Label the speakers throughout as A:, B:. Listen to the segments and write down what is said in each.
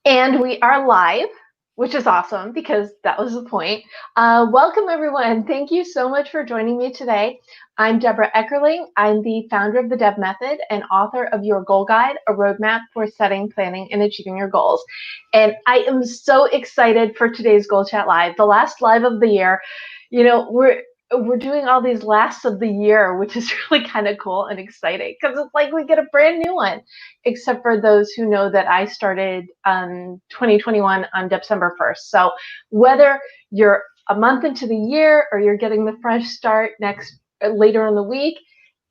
A: And we are live, which is awesome because that was the point. Welcome, everyone. Thank you so much for joining me today. I'm Debra Eckerling. I'm the founder of the DEB Method and author of Your Goal Guide, a roadmap for setting, planning, and achieving your goals. And I am so excited for today's Goal Chat Live, the last live of the year. You know, we're doing all these lasts of the year, which is really kind of cool and exciting because it's like we get a brand new one, except for those who know that I started 2021 on December 1st. So whether you're a month into the year or you're getting the fresh start later in the week,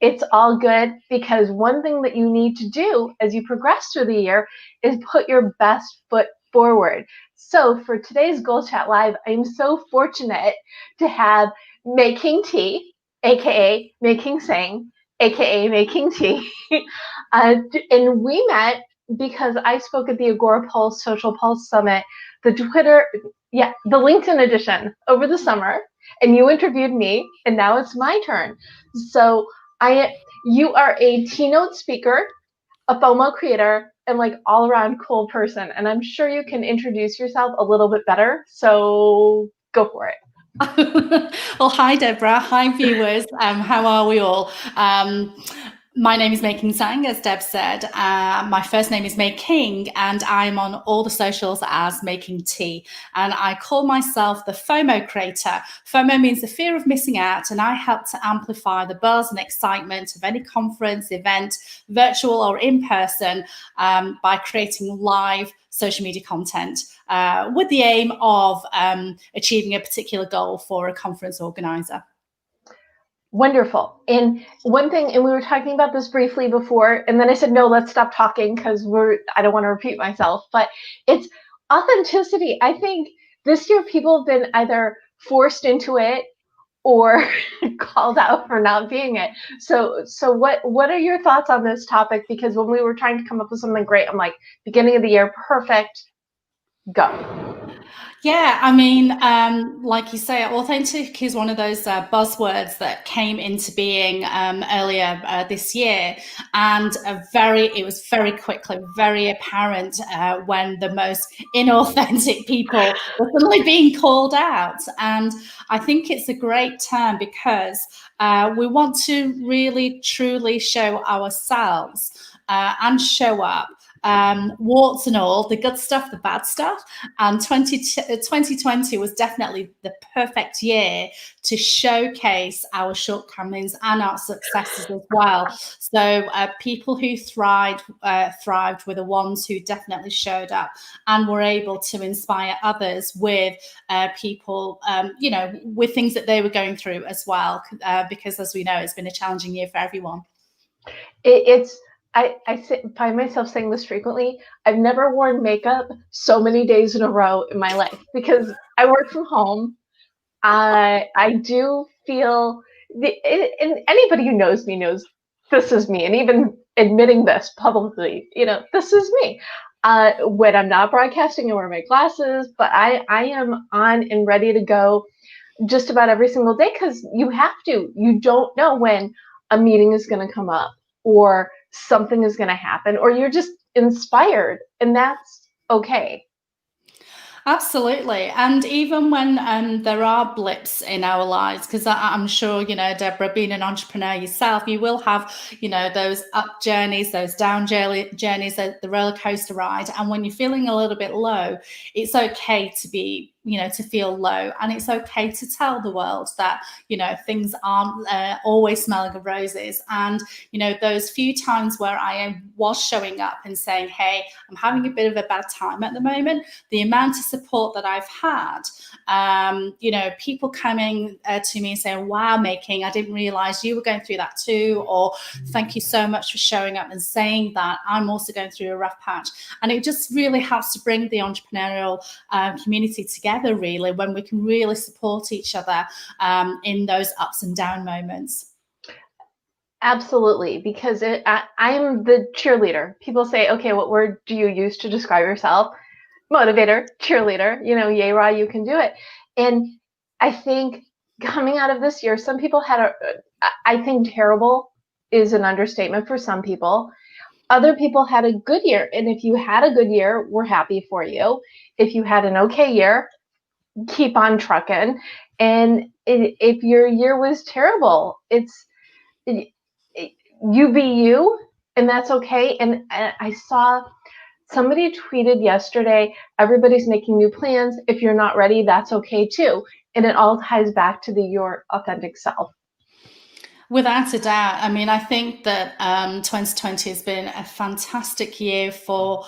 A: it's all good, because one thing that you need to do as you progress through the year is put your best foot forward. So for today's Goal Chat Live, I'm so fortunate to have May King T, aka May King Tsang, aka May King T. And we met because I spoke at the Agora Pulse Social Pulse Summit, the LinkedIn edition over the summer, and you interviewed me, and now it's my turn. So you are a keynote speaker, a FOMO creator, and like all around cool person. And I'm sure you can introduce yourself a little bit better. So go for it.
B: Well, hi, Deborah. Hi, viewers. How are we all? My name is May King Tsang, as Deb said. My first name is May King, and I'm on all the socials as May King T. And I call myself the FOMO creator. FOMO means the fear of missing out, and I help to amplify the buzz and excitement of any conference, event, virtual or in person, by creating live social media content with the aim of achieving a particular goal for a conference organizer.
A: Wonderful. And one thing, and we were talking about this briefly before, and then I said, no, let's stop talking because I don't want to repeat myself, but it's authenticity. I think this year people have been either forced into it or called out for not being it. So what are your thoughts on this topic? Because when we were trying to come up with something great, I'm like, beginning of the year, perfect, go.
B: Yeah, I mean, like you say, authentic is one of those buzzwords that came into being earlier this year, and it was very quickly, very apparent when the most inauthentic people were suddenly being called out. And I think it's a great term because we want to really, truly show ourselves and show up. Warts and all, the good stuff, the bad stuff. And 2020 was definitely the perfect year to showcase our shortcomings and our successes as well. So people who thrived were the ones who definitely showed up and were able to inspire others with people, with things that they were going through as well. Because as we know, it's been a challenging year for everyone.
A: I find myself saying this frequently. I've never worn makeup so many days in a row in my life because I work from home. I do feel, and anybody who knows me knows this is me. And even admitting this publicly, this is me. When I'm not broadcasting, I wear my glasses, but I am on and ready to go just about every single day because you have to. You don't know when a meeting is going to come up or something is going to happen, or you're just inspired, and that's okay.
B: Absolutely. And even when there are blips in our lives, because I'm sure, Deborah, being an entrepreneur yourself, you will have, those up journeys, those down journeys, the roller coaster ride. And when you're feeling a little bit low, it's okay to be, to feel low. And it's okay to tell the world that, things aren't always smelling of roses. And, those few times where I was showing up and saying, hey, I'm having a bit of a bad time at the moment, the amount of support that I've had, people coming to me and saying, wow, May King, I didn't realize you were going through that too. Or thank you so much for showing up and saying that I'm also going through a rough patch. And it just really helps to bring the entrepreneurial community together, really, when we can really support each other in those ups and down moments.
A: Absolutely, because I'm the cheerleader. People say, okay, what word do you use to describe yourself? Motivator, cheerleader, yay, rah, you can do it. And I think coming out of this year, some people had I think terrible is an understatement for some people. other people had a good year. And if you had a good year, we're happy for you. If you had an okay year, keep on trucking. And if your year was terrible, you be you, and that's okay. And I saw somebody tweeted yesterday, everybody's making new plans. If you're not ready, that's okay too. And it all ties back to your authentic self.
B: Without a doubt. I mean, I think that 2020 has been a fantastic year for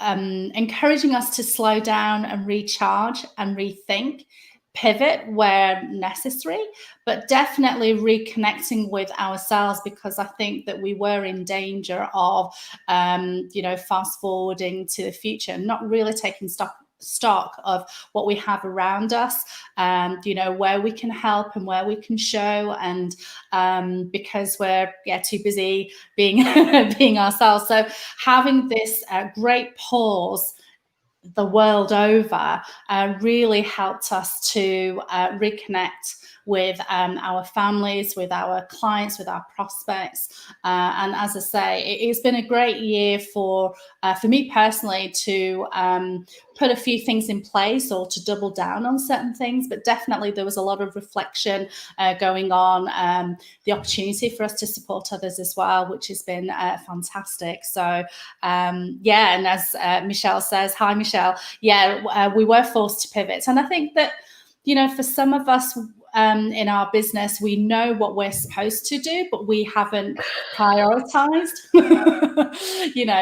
B: encouraging us to slow down and recharge and rethink, pivot where necessary, but definitely reconnecting with ourselves, because I think that we were in danger of, fast forwarding to the future, not really taking stock of what we have around us, and where we can help and where we can show, and because we're too busy being being ourselves. So having this great pause the world over really helped us to reconnect with our families, with our clients, with our prospects. And as I say, it's been a great year for me personally to put a few things in place or to double down on certain things. But definitely there was a lot of reflection going on, the opportunity for us to support others as well, which has been fantastic. So and as Michelle says, hi Michelle, we were forced to pivot. And I think that, for some of us, in our business, we know what we're supposed to do, but we haven't prioritized.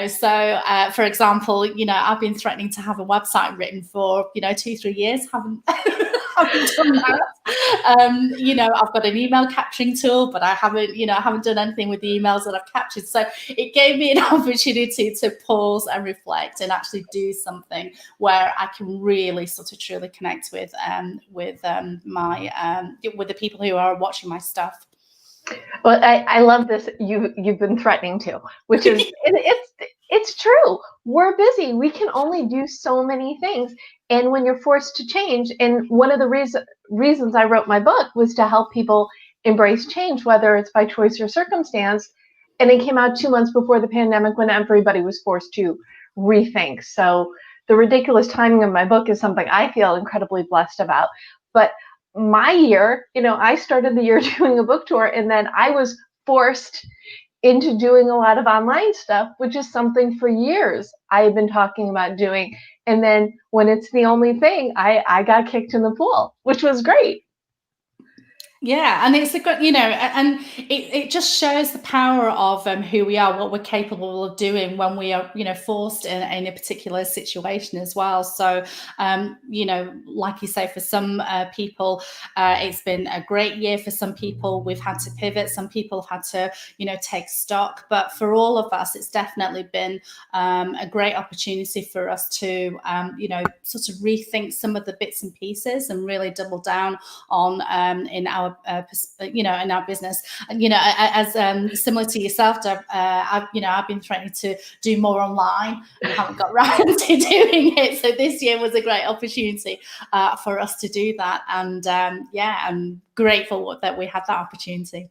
B: So for example, I've been threatening to have a website written for 2-3 years, haven't done that. I've got an email capturing tool, but I haven't done anything with the emails that I've captured. So it gave me an opportunity to pause and reflect and actually do something where I can really sort of truly connect with the people who are watching my stuff.
A: Well, I love this. You've been threatening to, which is it's true. We're busy. We can only do so many things, and when you're forced to change, and one of the reasons I wrote my book was to help people embrace change, whether it's by choice or circumstance. And it came out 2 months before the pandemic, when everybody was forced to rethink. So the ridiculous timing of my book is something I feel incredibly blessed about. But my year, I started the year doing a book tour, and then I was forced into doing a lot of online stuff, which is something for years I had been talking about doing. And then when it's the only thing, I got kicked in the pool, which was great.
B: Yeah, and it's a good, and it just shows the power of who we are, what we're capable of doing when we are, forced in a particular situation as well. So, like you say, for some people, it's been a great year. For some people, we've had to pivot. Some people have had to, take stock. But for all of us, it's definitely been a great opportunity for us to, sort of rethink some of the bits and pieces and really double down on in our in our business. And as similar to yourself, Deb, I've been threatening to do more online and haven't got around to doing it. So this year was a great opportunity for us to do that. And I'm grateful that we had that opportunity.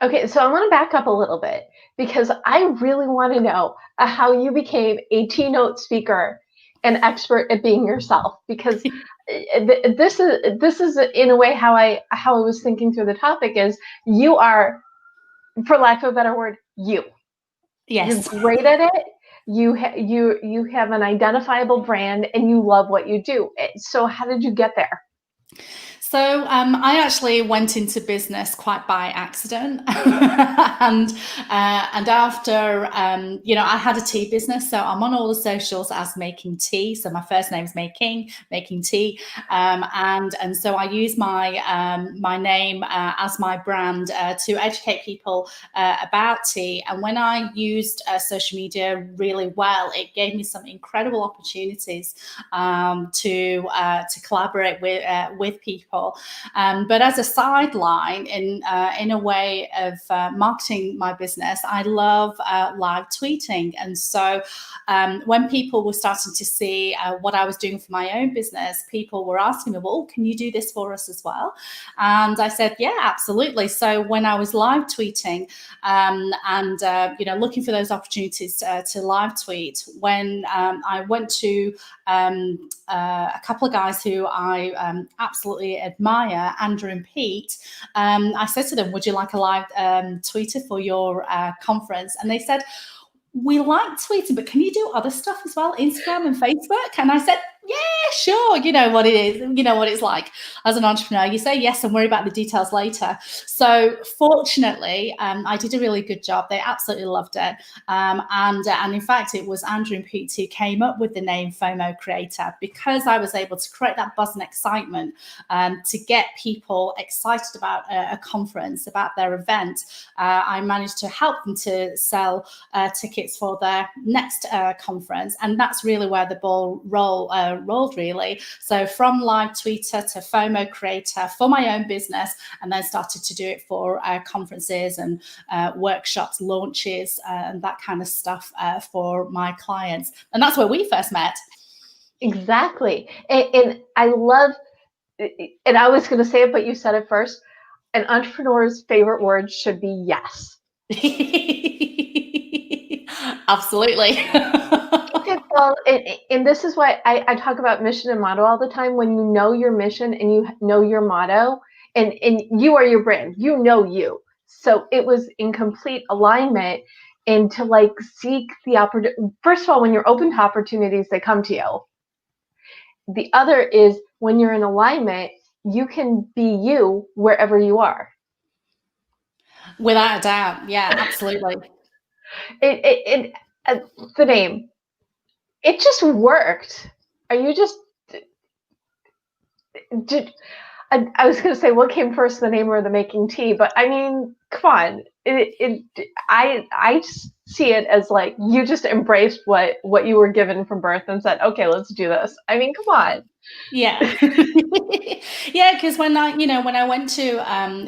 A: Okay, so I want to back up a little bit, because I really want to know how you became a keynote speaker and expert at being yourself, because this is in a way how I was thinking through the topic is you are, for lack of a better word, you.
B: Yes.
A: You're great at it. You have an identifiable brand, and you love what you do. So how did you get there?
B: So I actually went into business quite by accident, and after I had a tea business, so I'm on all the socials as May King Tea. So my first name is May King, making tea, and so I use my my name as my brand to educate people about tea. And when I used social media really well, it gave me some incredible opportunities to collaborate with people. people. But as a sideline, in a way of marketing my business, I love live tweeting. And so when people were starting to see what I was doing for my own business, people were asking me, well, can you do this for us as well? And I said, yeah, absolutely. So when I was live tweeting and looking for those opportunities to live tweet, when I went to a couple of guys who I absolutely admire, Andrew and Pete, I said to them, would you like a live tweeter for your conference? And they said, we like tweeting, but can you do other stuff as well, Instagram and Facebook? And I said, yeah, sure. You know what it is. You know what it's like as an entrepreneur. You say yes and worry about the details later. So fortunately, I did a really good job. They absolutely loved it. And in fact, it was Andrew and Pete who came up with the name FOMO Creator, because I was able to create that buzz and excitement to get people excited about a conference, about their event. I managed to help them to sell tickets for their next conference. And that's really where the ball rolled, really. So from live tweeter to FOMO creator for my own business, and then started to do it for conferences and workshops, launches, and that kind of stuff for my clients. And that's where we first met.
A: Exactly. And I love, and I was going to say it, but you said it first. An entrepreneur's favorite word should be yes.
B: Absolutely.
A: Okay, well, and this is why I talk about mission and motto all the time. When you know your mission and you know your motto, and you are your brand, you know you. So it was in complete alignment, and to like seek the opportunity. First of all, when you're open to opportunities, they come to you. The other is when you're in alignment, you can be you wherever you are.
B: Without a doubt. Yeah, absolutely.
A: The name, it just worked. Are you just did? I was going to say, what came first, the name or the making tea? But I mean, come on. I see it as like you just embraced what you were given from birth and said, okay, let's do this. I mean, come on.
B: Yeah. Yeah, because when I went to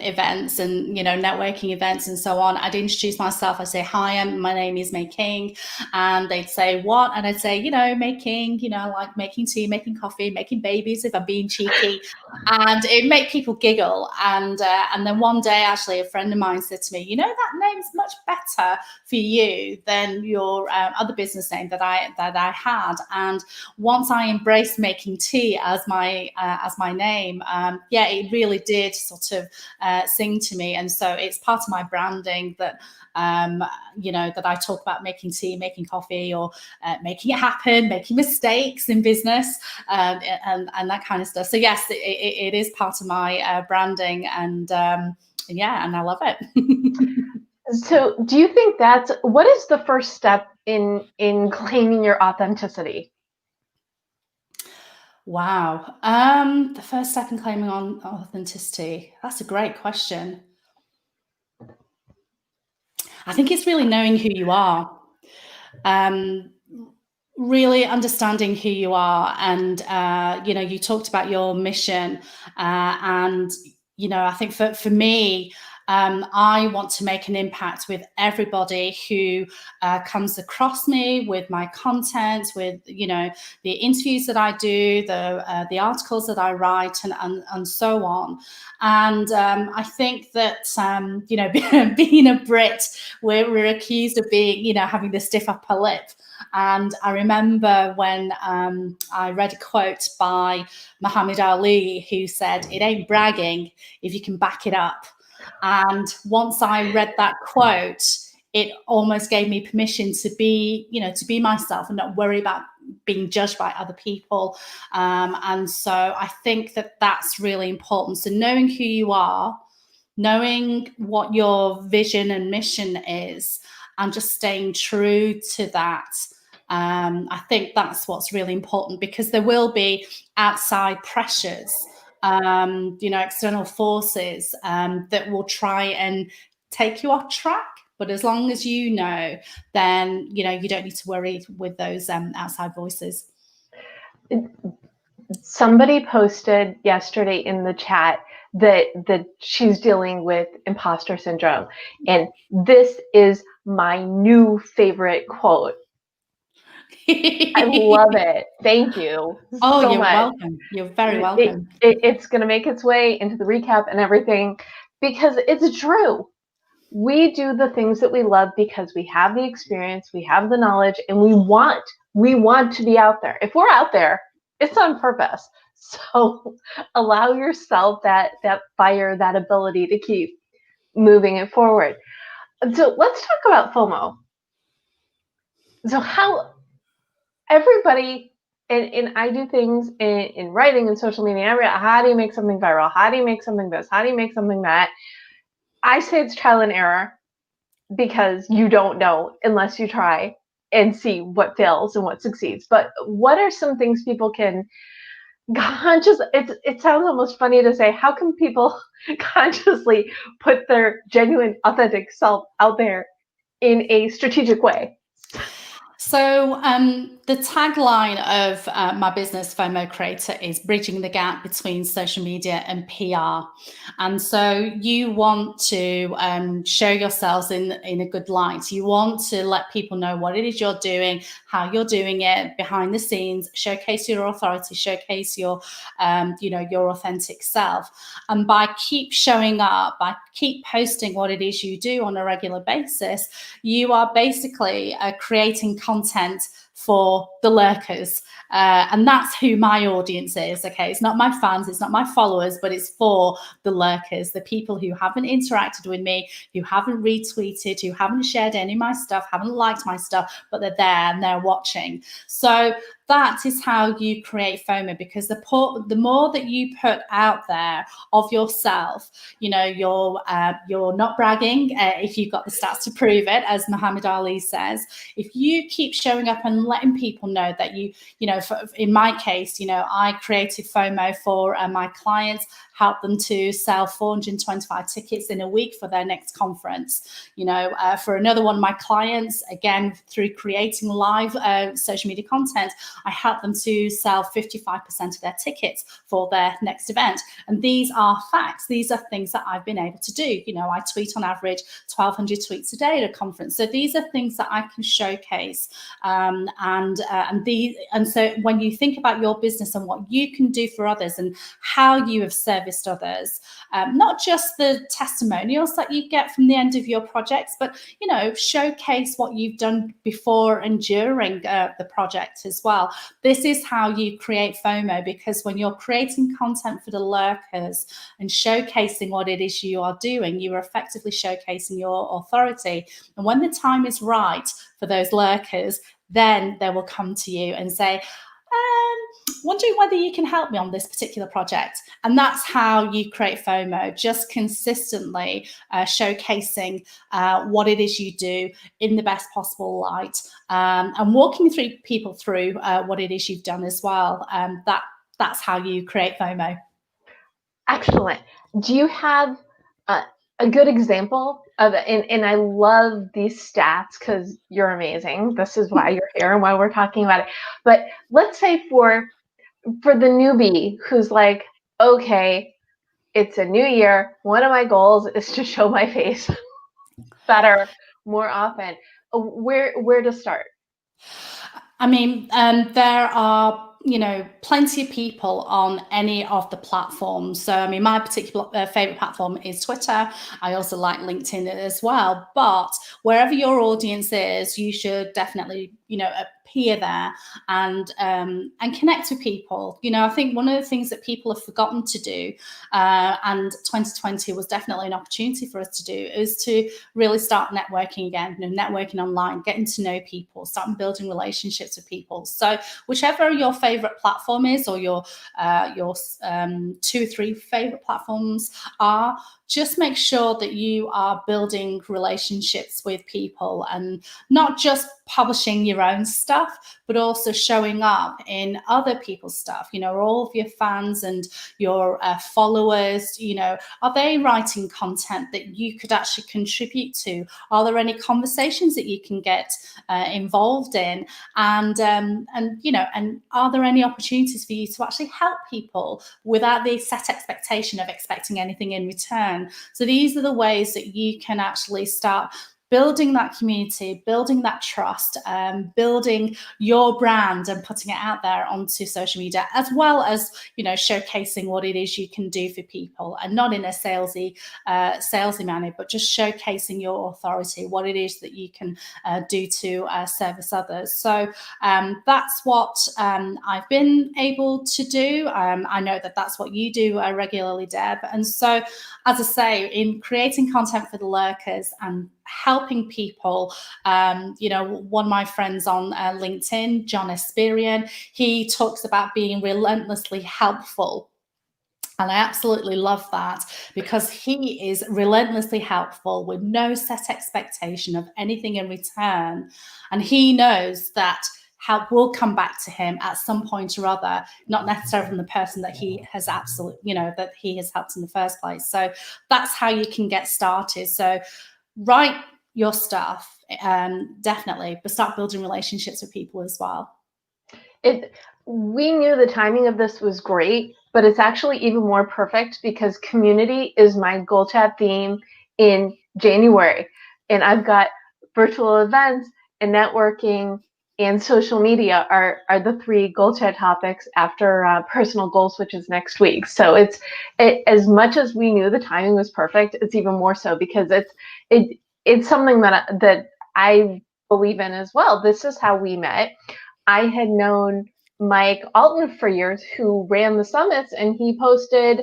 B: events and networking events and so on, I'd introduce myself. I say, hi, my name is May King, and they'd say, what? And I'd say, May King, I like making tea, making coffee, making babies if I'm being cheeky, and it'd make people giggle. And then one day, actually, a friend of mine said to me, that name's much better for you than your other business name that I had. And once I embraced making tea as my name, it really did sort of sing to me. And so it's part of my branding that that I talk about making tea, making coffee, or making it happen, making mistakes in business, and that kind of stuff. So yes, it is part of my branding, and and I love it.
A: So do you think what is the first step in claiming your authenticity?
B: Wow. The first step in claiming on authenticity, that's a great question. I think it's really knowing who you are, really understanding who you are. And, you talked about your mission, and, I think for me, I want to make an impact with everybody who comes across me, with my content, with the interviews that I do, the articles that I write, and so on. And I think that being a Brit, we're accused of being having the stiff upper lip. And I remember when I read a quote by Muhammad Ali, who said, "It ain't bragging if you can back it up." And once I read that quote, it almost gave me permission to be myself and not worry about being judged by other people. And so I think that that's really important. So knowing who you are, knowing what your vision and mission is, and just staying true to that. I think that's what's really important, because there will be outside pressures, external forces that will try and take you off track. But as long as then you don't need to worry with those outside voices.
A: Somebody posted yesterday in the chat that she's dealing with imposter syndrome, and this is my new favorite quote. I love it. Thank you
B: Oh,
A: so
B: you're
A: much.
B: welcome. You're very welcome.
A: It's going to make its way into the recap and everything, because it's true. We do the things that we love because we have the experience, we have the knowledge, and we want to be out there. If we're out there, it's on purpose. So allow yourself that fire, that ability to keep moving it forward. So let's talk about FOMO. So how everybody, and I do things in writing and social media. How do you make something viral? How do you make something this? How do you make something that? I say it's trial and error, because you don't know unless you try and see what fails and what succeeds. But what are some things people can it sounds almost funny to say, how can people consciously put their genuine, authentic self out there in a strategic way?
B: So the tagline of my business, FOMO Creator, is bridging the gap between social media and PR. And so you want to show yourselves in a good light. You want to let people know what it is you're doing, how you're doing it behind the scenes, showcase your authority, showcase your, your authentic self. And by keep showing up, by keep posting what it is you do on a regular basis, you are basically creating content for the lurkers. And that's who my audience is. Okay, it's not my fans, it's not my followers, but it's for the lurkers, the people who haven't interacted with me, who haven't retweeted, who haven't shared any of my stuff, haven't liked my stuff, but they're there and they're watching. So that is how you create FOMO, because the more that you put out there of yourself, you're not bragging if you've got the stats to prove it, as Muhammad Ali says. If you keep showing up and letting people know that in my case, I created FOMO for my clients, helped them to sell 425 tickets in a week for their next conference. For another one of my clients, again, through creating live social media content, I helped them to sell 55% of their tickets for their next event. And these are facts. These are things that I've been able to do. I tweet on average 1,200 tweets a day at a conference. So these are things that I can showcase. And so when you think about your business and what you can do for others and how you have serviced others, not just the testimonials that you get from the end of your projects, but showcase what you've done before and during the project as well. This is how you create FOMO, because when you're creating content for the lurkers and showcasing what it is you are doing, you are effectively showcasing your authority. And when the time is right for those lurkers, then they will come to you and say, wondering whether you can help me on this particular project. And that's how you create FOMO, just consistently showcasing what it is you do in the best possible light, and walking people through what it is you've done as well. That's how you create FOMO.
A: Excellent. Do you have a good example of it? And I love these stats because you're amazing. This is why you're here and why we're talking about it. But let's say for the newbie who's like, okay, it's a new year. One of my goals is to show my face better, more often. Where to start?
B: I mean, there are plenty of people on any of the platforms. So, I mean, my particular favorite platform is Twitter. I also like LinkedIn as well. But wherever your audience is, you should definitely, appear there and connect with people. I think one of the things that people have forgotten to do, and 2020 was definitely an opportunity for us to do, is to really start networking again. Networking online, getting to know people, starting building relationships with people. So, whichever your favorite platform is, or your 2 or 3 favorite platforms are, just make sure that you are building relationships with people and not just publishing your own stuff, but also showing up in other people's stuff. You know, all of your fans and your followers, you know, are they writing content that you could actually contribute to? Are there any conversations that you can get involved in? And you know, and are there any opportunities for you to actually help people without the set expectation of expecting anything in return? So these are the ways that you can actually start building that community, building that trust, building your brand and putting it out there onto social media, as well as, you know, showcasing what it is you can do for people, and not in a salesy manner, but just showcasing your authority, what it is that you can do to service others. So that's what I've been able to do. I know that that's what you do regularly, Deb. And so, as I say, in creating content for the lurkers and helping people, you know, one of my friends on LinkedIn, John Esperian, he talks about being relentlessly helpful. And I absolutely love that, because he is relentlessly helpful with no set expectation of anything in return. And he knows that help will come back to him at some point or other, not necessarily from the person that he has absolutely, you know, that he has helped in the first place. So that's how you can get started. So write your stuff, definitely, but start building relationships with people as well.
A: We knew the timing of this was great, but it's actually even more perfect because community is my goal chat theme in January. And I've got virtual events and networking and social media are the three goal chat topics after personal goals, which is next week. So it's as much as we knew the timing was perfect, it's even more so because it's something that I believe in as well. This is how we met. I had known Mike Alton for years, who ran the summits, and he posted,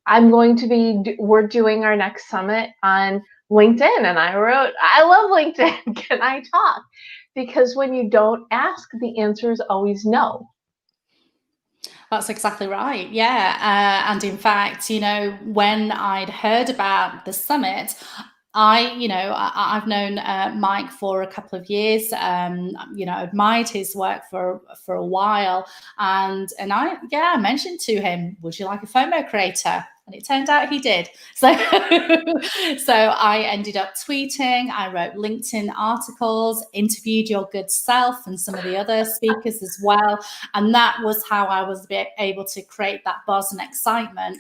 A: we're doing our next summit on LinkedIn. And I wrote, I love LinkedIn. Can I talk? Because when you don't ask, the answer is always no.
B: That's exactly right. Yeah. And in fact, you know, when I'd heard about the summit, I've known Mike for a couple of years. You know, admired his work for a while, and I mentioned to him, "Would you like a FOMO creator?" And it turned out he did. So, so I ended up tweeting. I wrote LinkedIn articles, interviewed your good self and some of the other speakers as well, and that was how I was able to create that buzz and excitement,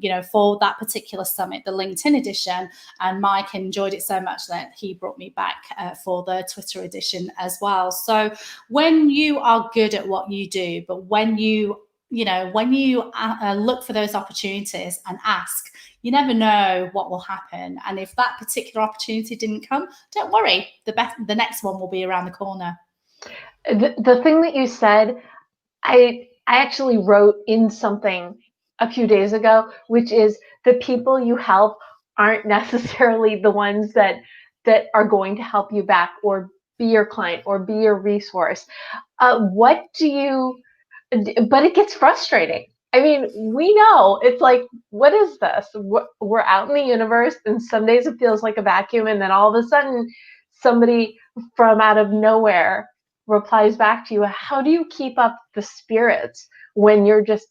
B: you know, for that particular summit, the LinkedIn edition. And Mike enjoyed it so much that he brought me back for the Twitter edition as well. So when you are good at what you do, but when you look for those opportunities and ask, you never know what will happen. And if that particular opportunity didn't come, don't worry, the next one will be around the corner.
A: The thing that you said, I actually wrote in something a few days ago, which is the people you help aren't necessarily the ones that are going to help you back or be your client or be your resource. But it gets frustrating. I mean, we know it's like, what is this? We're out in the universe, and some days it feels like a vacuum, and then all of a sudden somebody from out of nowhere replies back to you. How do you keep up the spirits when you're just,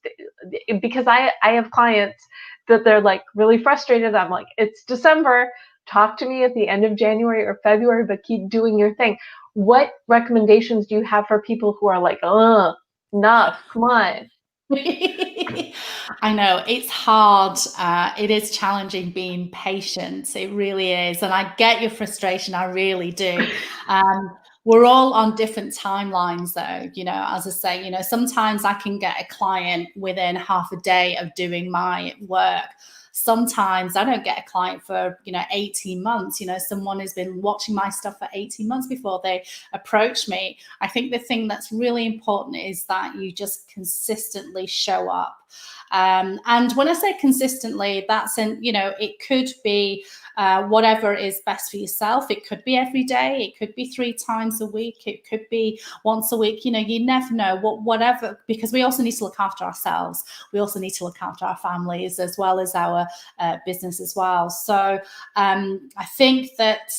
A: because I have clients that they're like really frustrated. I'm like, it's December, talk to me at the end of January or February, but keep doing your thing. What recommendations do you have for people who are like, enough, come on?
B: I know it's hard. It is challenging being patient. It really is. And I get your frustration. I really do. We're all on different timelines though. You know, as I say, you know, sometimes I can get a client within half a day of doing my work. Sometimes I don't get a client for, 18 months. You know, someone has been watching my stuff for 18 months before they approach me. I think the thing that's really important is that you just consistently show up. And when I say consistently, that's it could be whatever is best for yourself. It could be every day, it could be 3 times a week, it could be once a week. You know, you never know, whatever, because we also need to look after ourselves. We also need to look after our families as well as our business as well. So I think that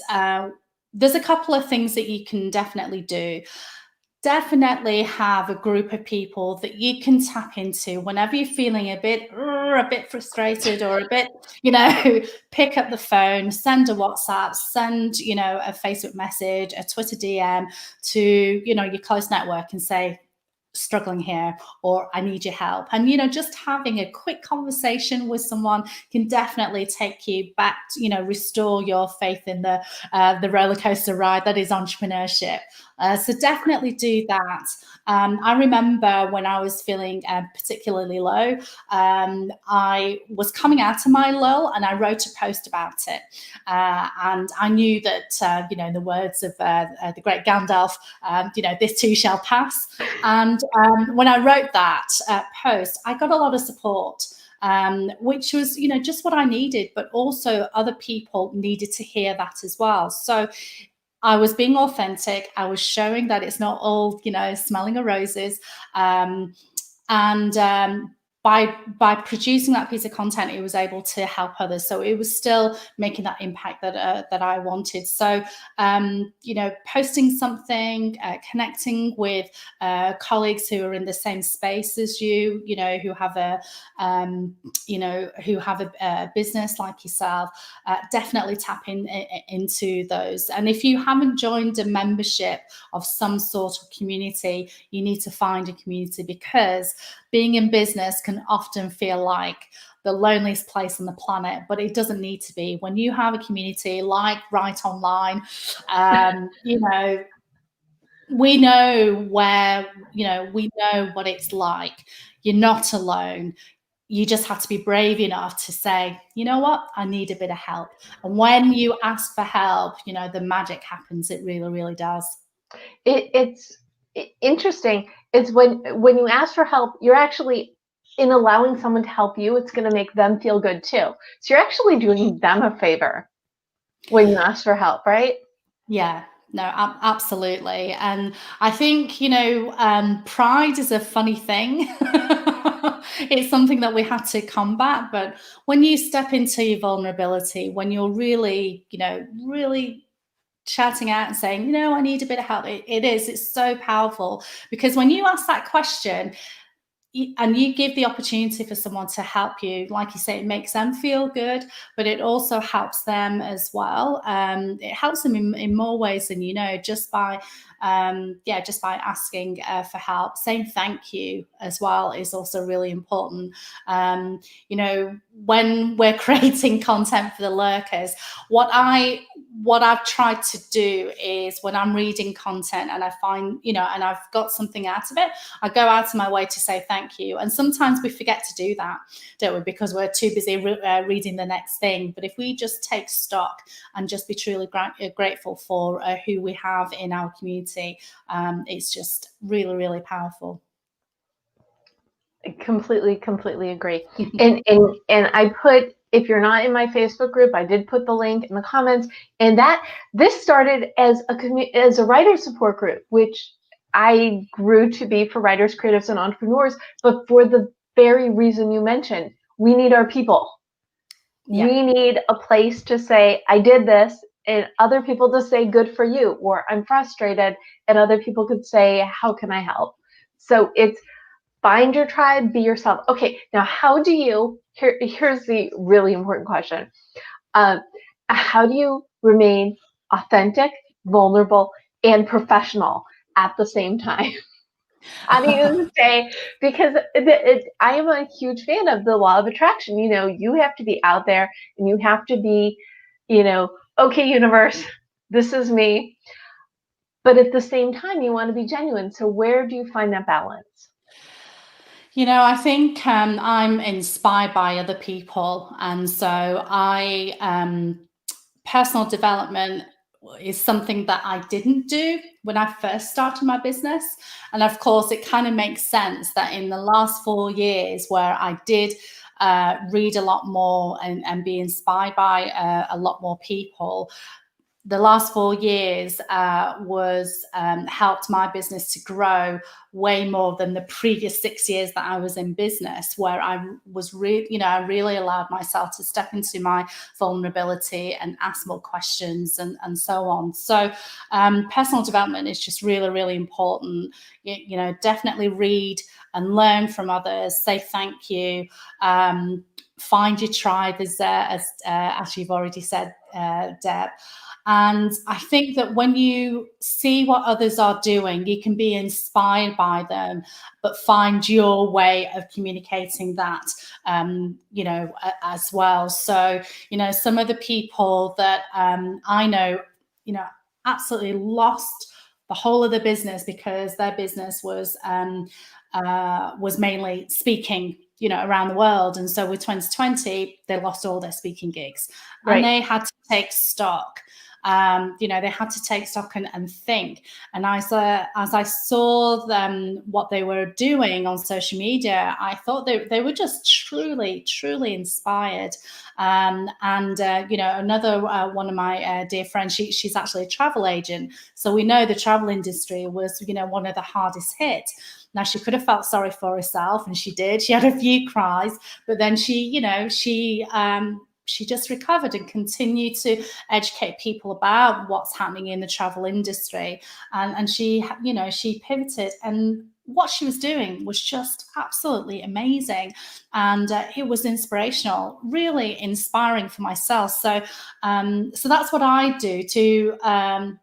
B: there's a couple of things that you can definitely do. Definitely have a group of people that you can tap into whenever you're feeling a bit frustrated or a bit, you know, pick up the phone, send a WhatsApp, send, you know, a Facebook message, a Twitter DM to, you know, your close network and say, struggling here, or I need your help. And, you know, just having a quick conversation with someone can definitely take you back, you know, restore your faith in the roller coaster ride that is entrepreneurship. So definitely do that. I remember when I was feeling particularly low, I was coming out of my lull and I wrote a post about it. And I knew that, you know, in the words of the great Gandalf, you know, this too shall pass. And when I wrote that post, I got a lot of support. Which was, you know, just what I needed, but also other people needed to hear that as well. So I was being authentic. I was showing that it's not all, you know, smelling of roses. By producing that piece of content, it was able to help others. So it was still making that impact that I wanted. So, you know, posting something, connecting with colleagues who are in the same space as you, you know, who have a, you know, who have a business like yourself, definitely tap into those. And if you haven't joined a membership of some sort of community, you need to find a community, because being in business can often feel like the loneliest place on the planet, but it doesn't need to be. When you have a community like Right Online, you know, we know where, you know, we know what it's like. You're not alone. You just have to be brave enough to say, you know what, I need a bit of help. And when you ask for help, you know, the magic happens. It really, really does.
A: It's interesting. It's when you ask for help, you're actually, in allowing someone to help you, it's going to make them feel good too. So you're actually doing them a favor when you ask for help, right?
B: Yeah, no, absolutely. And I think, you know, pride is a funny thing. It's something that we have to combat. But when you step into your vulnerability, when you're really, you know, really shouting out and saying, you know, I need a bit of help, it's so powerful. Because when you ask that question, and you give the opportunity for someone to help you, like you say, it makes them feel good, but it also helps them as well. It helps them in more ways than you know, just by just by asking for help. Saying thank you as well is also really important. You know, when we're creating content for the lurkers, what I've tried to do is, when I'm reading content and I find, you know, and I've got something out of it, I go out of my way to say thank you. And sometimes we forget to do that, don't we? Because we're too busy reading the next thing. But if we just take stock and just be truly grateful for who we have in our community, it's just really, really powerful.
A: I completely agree. and I put, if you're not in my Facebook group, I did put the link in the comments. And that this started as a writer support group, which I grew to be for writers, creatives, and entrepreneurs. But for the very reason you mentioned, we need our people. Yeah. We need a place to say, I did this, and other people to say, good for you, or I'm frustrated, and other people could say, how can I help? So it's find your tribe, be yourself. Okay, now how do you, here's the really important question. How do you remain authentic, vulnerable, and professional at the same time? How do you say, because I am a huge fan of the law of attraction. You know, you have to be out there and you have to be, you know, okay, universe, this is me. But at the same time, you want to be genuine. So where do you find that balance?
B: You know, I think I'm inspired by other people. And so personal development is something that I didn't do when I first started my business. And of course, it kind of makes sense that in the last 4 years where I did read a lot more and be inspired by a lot more people, the last 4 years was helped my business to grow way more than the previous 6 years that I was in business, where I was really, I really allowed myself to step into my vulnerability and ask more questions and so on. So personal development is just really, really important. Definitely read and learn from others, say thank you, find your tribe, as you've already said, Deb. And I think that when you see what others are doing, you can be inspired by them, but find your way of communicating that, as well. So, some of the people that I know, absolutely lost the whole of the business because their business was mainly speaking, around the world. And so with 2020, they lost all their speaking gigs, right. And they had to take stock. They had to take stock and think. And as I saw them, what they were doing on social media, I thought they were just truly, truly inspired. Another one of my dear friends, she's actually a travel agent. So we know the travel industry was, one of the hardest hit. Now, she could have felt sorry for herself, and she did. She had a few cries, but then she just recovered and continued to educate people about what's happening in the travel industry. And she pivoted, and what she was doing was just absolutely amazing. And it was inspirational, really inspiring for myself. So that's what I do to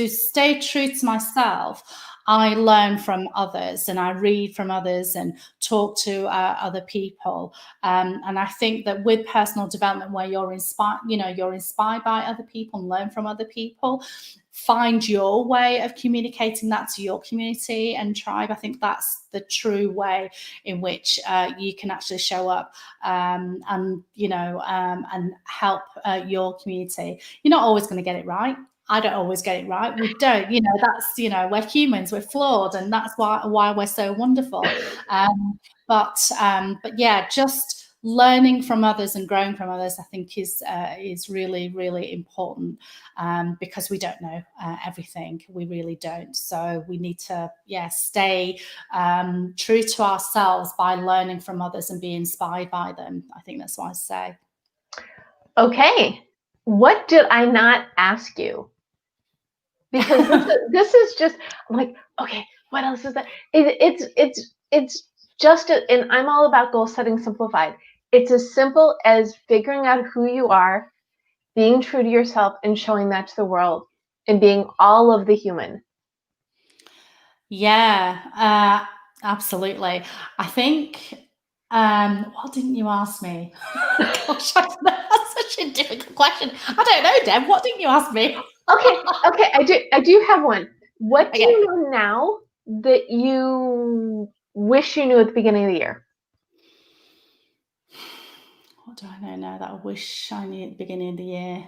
B: stay true to myself. I learn from others, and I read from others and talk to other people. And I think that with personal development, where you're inspired by other people and learn from other people, find your way of communicating that to your community and tribe. I think that's the true way in which you can actually show up and help your community. You're not always going to get it right. I don't always get it right. We don't, that's, we're humans, we're flawed, and that's why we're so wonderful. But yeah, just learning from others and growing from others, I think is really, really important, because we don't know everything. We really don't. So we need to, stay true to ourselves by learning from others and be inspired by them. I think that's what I say.
A: Okay. What did I not ask you? Because this is just like, okay, what else is that? It's just, and I'm all about goal setting simplified. It's as simple as figuring out who you are, being true to yourself, and showing that to the world, and being all of the human.
B: Yeah, absolutely. I think, what didn't you ask me? Gosh, that's such a difficult question. I don't know, Deb. What didn't you ask me?
A: Okay. I do have one. What do you know now that you wish you knew at the beginning of the year?
B: What do I know now that I wish I knew at the beginning of the year?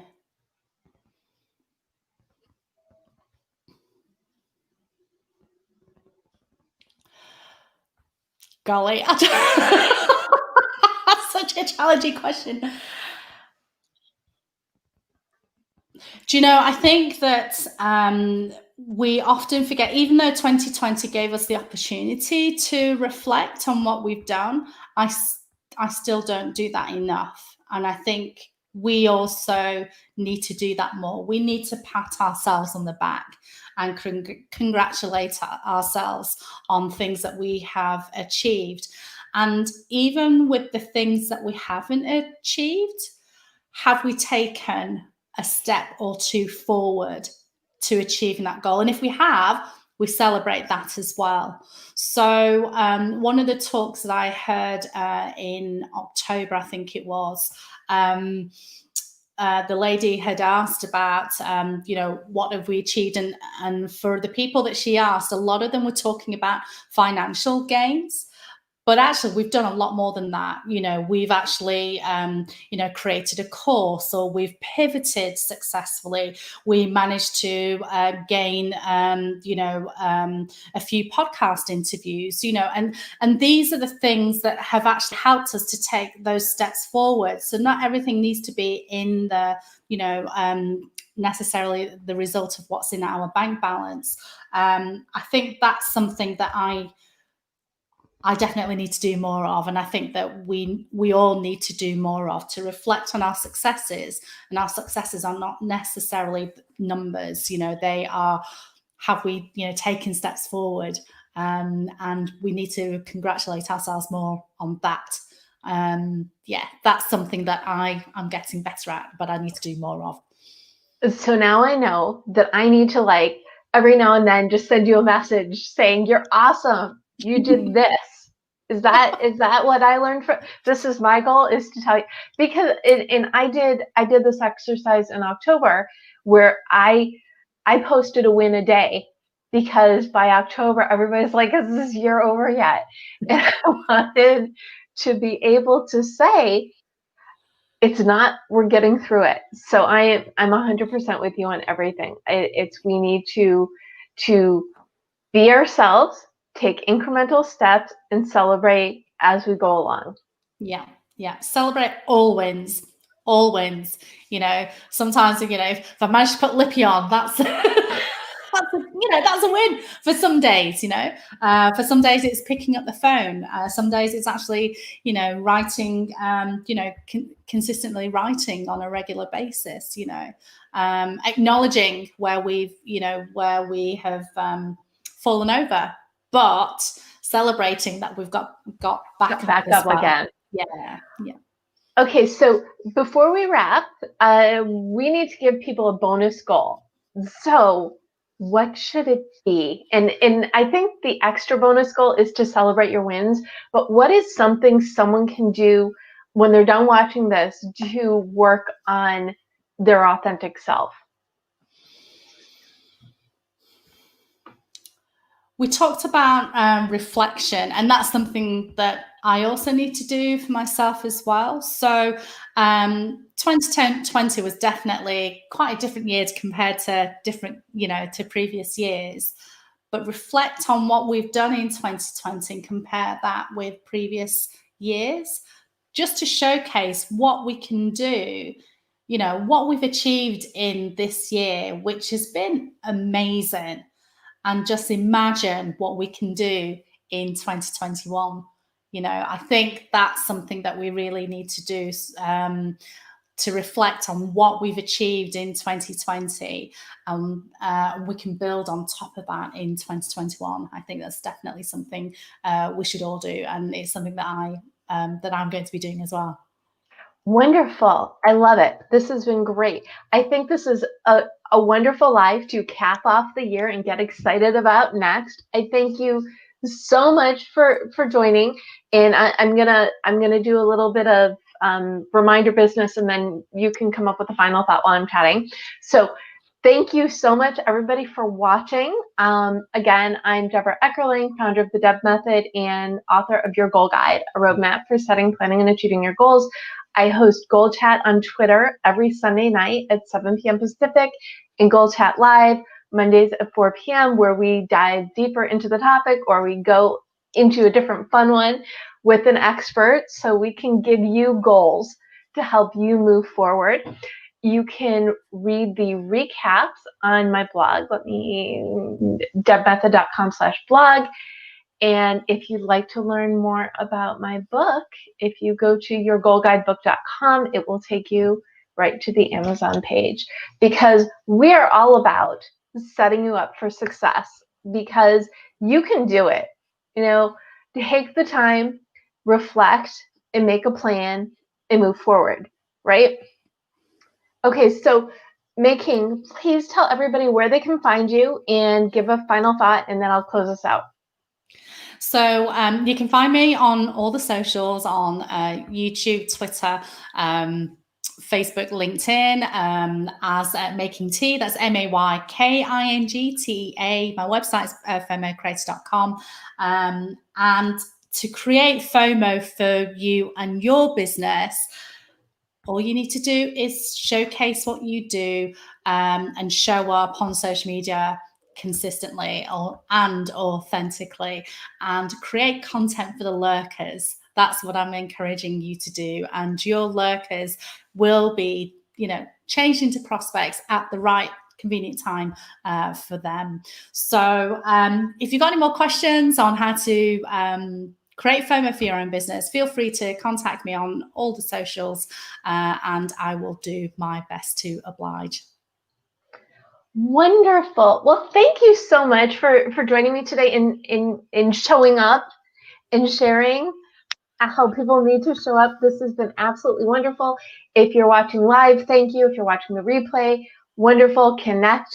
B: Golly, that's such a challenging question. Do you know, I think that we often forget, even though 2020 gave us the opportunity to reflect on what we've done, I still don't do that enough. And I think we also need to do that more. We need to pat ourselves on the back and congratulate ourselves on things that we have achieved. And even with the things that we haven't achieved, have we taken a step or two forward to achieving that goal? And if we have, we celebrate that as well. So one of the talks that I heard in October, I think it was, the lady had asked about, what have we achieved? And for the people that she asked, a lot of them were talking about financial gains. But actually, we've done a lot more than that. We've actually, created a course, or we've pivoted successfully. We managed to gain, a few podcast interviews, and these are the things that have actually helped us to take those steps forward. So not everything needs to be in the, necessarily the result of what's in our bank balance. I think that's something that I definitely need to do more of, and I think that we all need to do more of, to reflect on our successes. And our successes are not necessarily numbers, they are, have we taken steps forward, and we need to congratulate ourselves more on that. That's something that I'm getting better at, but I need to do more of.
A: So now I know that I need to every now and then just send you a message saying, you're awesome, you did this. Is that what I learned from this? Is my goal is to tell you, because I did this exercise in October where I posted a win a day, because by October everybody's like, is this year over yet? And I wanted to be able to say, it's not, we're getting through it. So I'm 100% with you on everything. We need to be ourselves, take incremental steps, and celebrate as we go along.
B: Yeah. Celebrate all wins. All wins. Sometimes, if I manage to put Lippy on, that's that's a win for some days. For some days it's picking up the phone. Some days it's actually, writing. Consistently writing on a regular basis. Acknowledging where we have fallen over, but celebrating that we've got back up
A: well. Again.
B: Yeah.
A: Okay, so before we wrap, we need to give people a bonus goal. So what should it be? And I think the extra bonus goal is to celebrate your wins, but what is something someone can do when they're done watching this to work on their authentic self?
B: We talked about reflection, and that's something that I also need to do for myself as well. So 2020 was definitely quite a different year compared to to previous years. But reflect on what we've done in 2020 and compare that with previous years, just to showcase what we can do, what we've achieved in this year, which has been amazing. And just imagine what we can do in 2021. I think that's something that we really need to do, to reflect on what we've achieved in 2020. We can build on top of that in 2021. I think that's definitely something we should all do. And it's something that I'm going to be doing as well.
A: Wonderful. I love it. This has been great. I think this is a wonderful live to cap off the year and get excited about next. I thank you so much for joining. And I'm gonna do a little bit of reminder business, and then you can come up with a final thought while I'm chatting. So thank you so much, everybody, for watching. Again, I'm Debra Eckerling, founder of the DEB Method and author of Your Goal Guide, a roadmap for setting, planning, and achieving your goals. I host Goal Chat on Twitter every Sunday night at 7 p.m. Pacific, and Goal Chat Live Mondays at 4 p.m., where we dive deeper into the topic, or we go into a different fun one with an expert, so we can give you goals to help you move forward. You can read the recaps on my blog. debmethod.com/blog. And if you'd like to learn more about my book, if you go to yourgoalguidebook.com, it will take you right to the Amazon page, because we are all about setting you up for success, because you can do it. Take the time, reflect, and make a plan and move forward, right? Okay, so May King, please tell everybody where they can find you and give a final thought, and then I'll close us out.
B: So you can find me on all the socials, on YouTube, Twitter, Facebook, LinkedIn, as May King T. That's MAYKINGTA. My website's femocreator.com. And to create FOMO for you and your business, all you need to do is showcase what you do and show up on social media consistently and authentically, and create content for the lurkers. That's what I'm encouraging you to do. And your lurkers will be, changed into prospects at the right convenient time for them. So if you've got any more questions on how to create FOMO for your own business, feel free to contact me on all the socials and I will do my best to oblige.
A: Wonderful. Well, thank you so much for joining me today in showing up and sharing how people need to show up. This has been absolutely wonderful. If you're watching live, thank you. If you're watching the replay, wonderful. Connect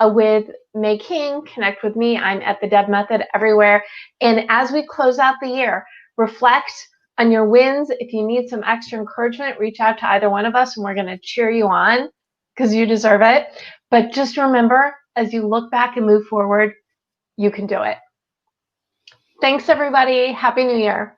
A: with May King, connect with me. I'm at the DEB Method everywhere. And as we close out the year, reflect on your wins. If you need some extra encouragement, reach out to either one of us and we're going to cheer you on because you deserve it. But just remember, as you look back and move forward, you can do it. Thanks, everybody. Happy New Year.